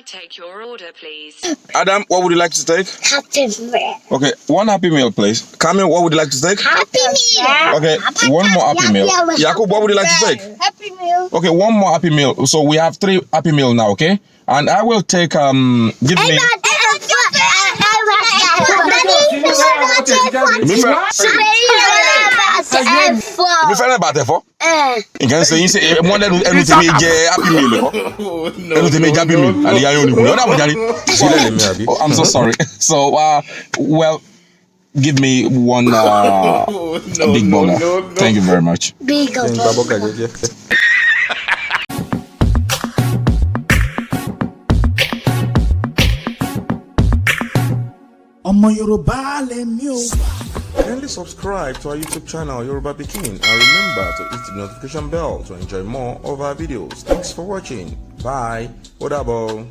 take your order, please? Adam, what would you like to take? Happy Meal. Okay, one Happy Meal, please. Camille, what would you like to take? Happy Meal. Okay, one more Happy Meal. Jakub, what would you like to take? Happy Meal. Okay, one more Happy Meal. So we have 3 Happy Meal now, okay? And I will take give me. Mi fẹ́ràn bàtẹ̀ fọ́. Nǹkan ṣe yín ṣe wọ́n lẹ́nu ẹnu tèmi jẹ́ Happy Meal lọ. Ẹnu tèmi jẹ́ Happy Meal. Àlìyá yóò ní kú. Ọ̀dà àbújá rí. Sílẹ̀ lè mi àbí. I'm so sorry. So, well, give me one big burger. Thank you very much. Big burger. Ọmọ Yorùbá lèmi o. Kindly subscribe to our YouTube channel Yoruba Pikin and remember to hit the notification bell to enjoy more of our videos. Thanks for watching. Bye. Ó dàbọ̀.